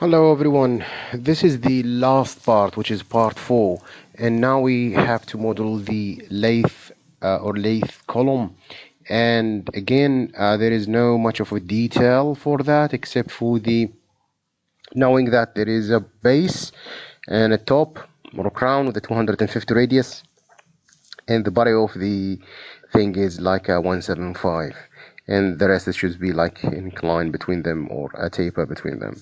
Hello everyone, this is the last part, which is part 4, and now we have to model the lathe column. And again, there is no much of a detail for that except for the knowing that there is a base and a top or a crown with a 250 radius, and the body of the thing is like a 175, and the rest should be like incline between them or a taper between them.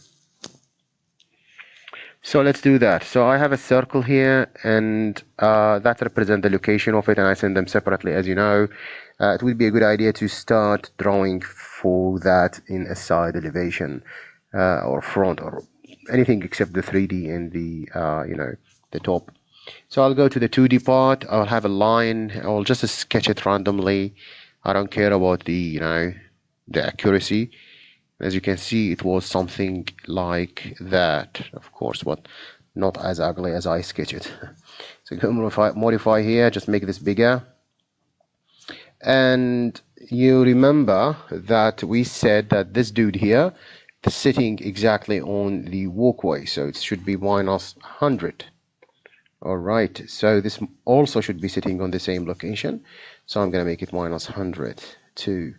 So let's do that. So I have a circle here, and that represents the location of it, and I send them separately, as you know. It would be a good idea to start drawing for that in a side elevation or front or anything except the 3D and the top. So I'll go to the 2D part. I'll have a line. I'll just sketch it randomly. I don't care about the accuracy. As you can see, it was something like that, of course, but not as ugly as I sketch it. So go modify here, just make this bigger. And you remember that we said that this dude here is sitting exactly on the walkway, so it should be minus 100. All right, so this also should be sitting on the same location, so I'm going to make it minus 100 too.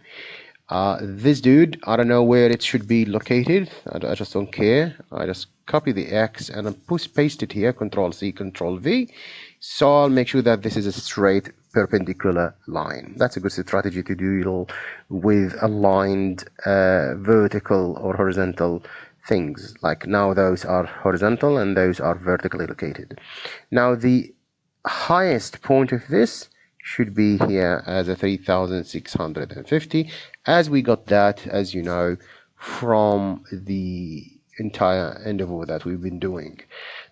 This dude, I don't know where it should be located. I just don't care. I just copy the X and paste it here, Control C, Control V. So I'll make sure that this is a straight perpendicular line. That's a good strategy to deal with aligned vertical or horizontal things. Like now those are horizontal and those are vertically located. Now the highest point of this should be here as a 3650, as we got that, as you know, from the entire endeavor that we've been doing.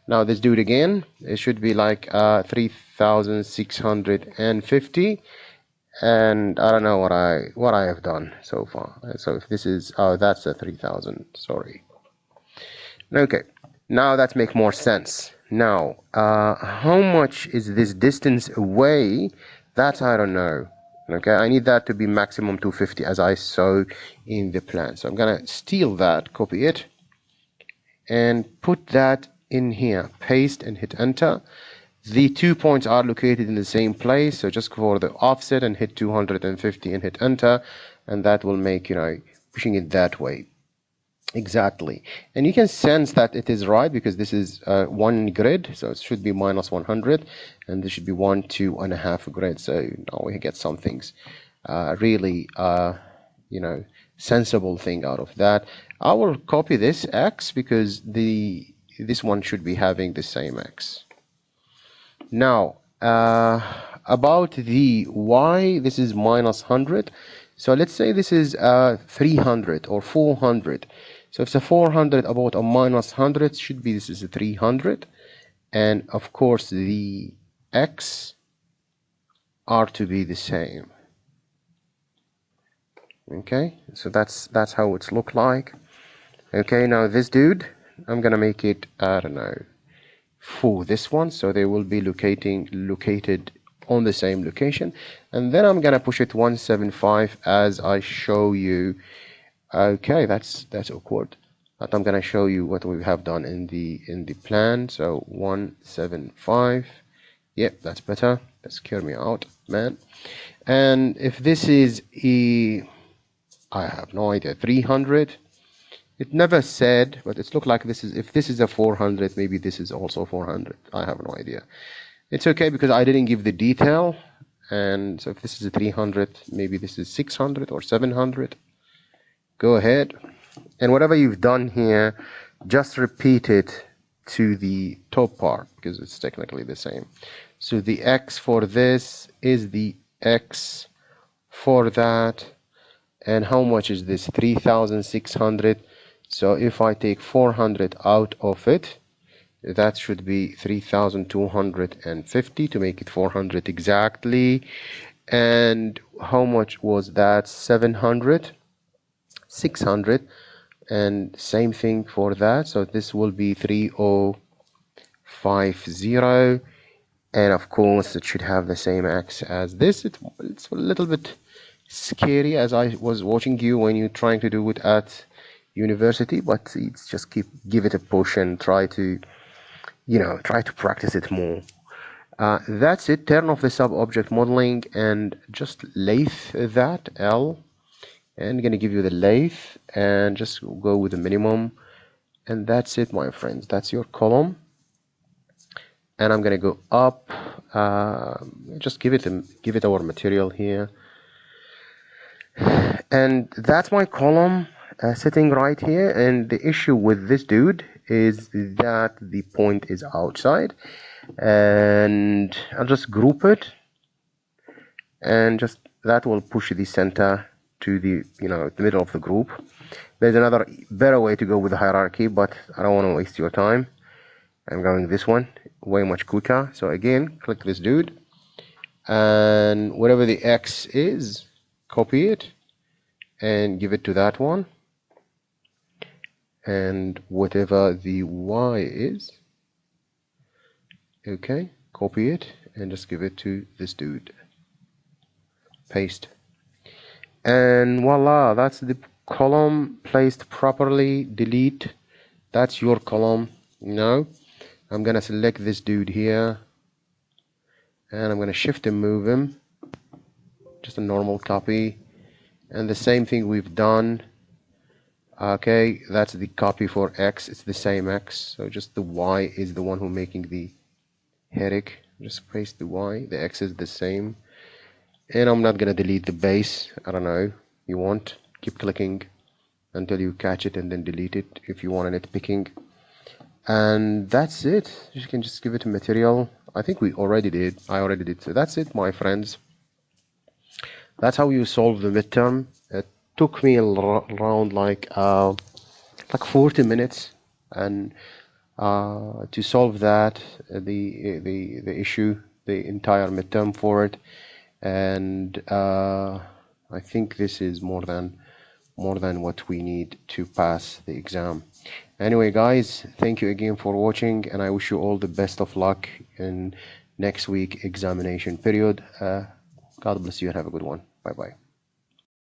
Now let's do it again. It should be like 3650, and I don't know what I have done so far. So if this is that's a 3000, sorry. Okay, now that makes more sense. Now how much is this distance away? That I don't know. Okay, I need that to be maximum 250 as I saw in the plan. So I'm gonna steal that, copy it, and put that in here. Paste and hit enter. The 2 points are located in the same place, so just go for the offset and hit 250 and hit enter, and that will make, pushing it that way. Exactly, and you can sense that it is right because this is one grid, so it should be minus 100, and this should be 1, 2.5 grid. So now we get some things really sensible thing out of that. I will copy this X because this one should be having the same X. Now about the Y, this is minus 100. So let's say this is 300 or 400. So if it's a 400 about a minus 100, should be this is a 300. And of course the X are to be the same. Okay, so that's how it's look like. Okay, now this dude, I'm gonna make it, I don't know, for this one, so they will be located on the same location, and then I'm gonna push it 175 as I show you. Okay, that's awkward, but I'm gonna show you what we have done in the plan. So 175, yep, that's better. Let's scare me out, man. And if this is I have no idea, 300. It never said, but it's looked like this is, if this is a 400, maybe this is also 400. I have no idea. It's okay because I didn't give the detail. And so if this is a 300, maybe this is 600 or 700. Go ahead. And whatever you've done here, just repeat it to the top part because it's technically the same. So the X for this is the X for that. And how much is this? 3600. So if I take 400 out of it, that should be 3250 to make it 400 exactly. And how much was that? 700, 600, and same thing for that. So this will be 3050, and of course it should have the same X as this. It's a little bit scary as I was watching you when you're trying to do it at university, but it's just give it a push and try to practice it more. That's it. Turn off the sub-object modeling and just lathe that L, and gonna give you the lathe and just go with the minimum, and that's it, my friends. That's your column. And I'm gonna go up. Just give it our material here, and that's my column sitting right here. And the issue with this dude is that the point is outside, and I'll just group it, and just that will push the center to the the middle of the group. There's another better way to go with the hierarchy, but I don't want to waste your time. I'm going this one, way much quicker. So again, click this dude, and whatever the X is, copy it and give it to that one, and whatever the Y is, okay, copy it and just give it to this dude. Paste, and voila, that's the column placed properly. Delete. That's your column. Now I'm gonna select this dude here, and I'm gonna shift and move him, just a normal copy, and the same thing we've done. Okay, that's the copy for X. It's the same X, so just the Y is the one who making the headache. Just paste the Y. The X is the same, and I'm not gonna delete the base. I don't know, you want, keep clicking until you catch it and then delete it if you want it picking. And that's it. You can just give it a material. I think I already did. So that's it, my friends. That's how you solve the midterm. It took me around like 40 minutes, and to solve that, the issue, the entire midterm for it. And I think this is more than what we need to pass the exam. Anyway, guys, thank you again for watching, and I wish you all the best of luck in next week examination period. God bless you and have a good one. Bye bye.